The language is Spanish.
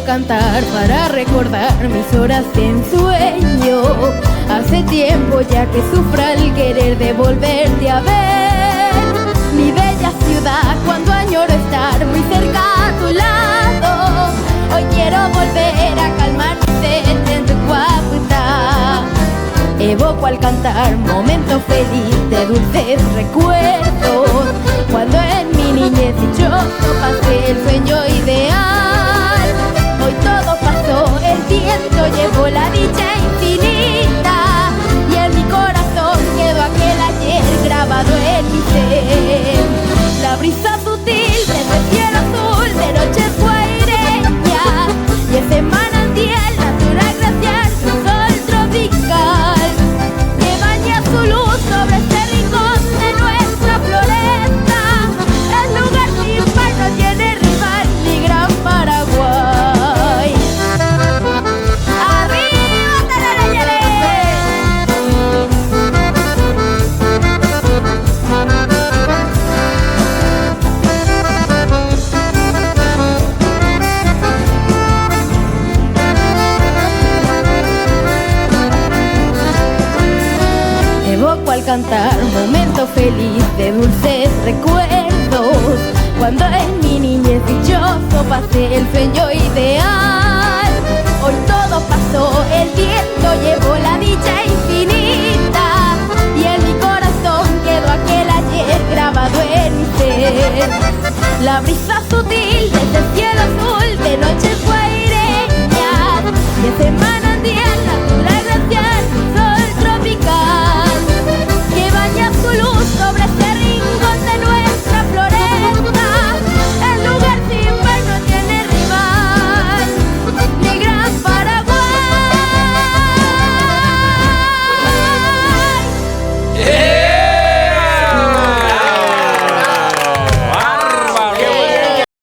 Cantar para recordar mis horas de ensueño. Hace tiempo ya que sufro al querer de volverte a ver. Mi bella ciudad, cuando añoro estar muy cerca a tu lado. Hoy quiero volver a calmar mi sed en tu guaputa. Evoco al cantar momentos felices de dulces recuerdos, cuando en mi niñez dichoso pasé el sueño ideal. Hoy todo pasó, el viento llevó la dicha infinita, y en mi corazón quedó aquel ayer grabado en mi ser. La brisa sutil desde el cielo azul de noches guaireñas, y ese manantial natural gracias a un sol tropical que baña su luz sobre este rincón de nuestra floresta. El lugar sin par no tiene rival ni gran Paraguay. Al cantar momento feliz de dulces recuerdos, cuando en mi niñez dichoso pasé el sueño ideal. Hoy todo pasó, el viento llevó la dicha infinita, y en mi corazón quedó aquel ayer grabado en mi ser. La brisa sutil desde el cielo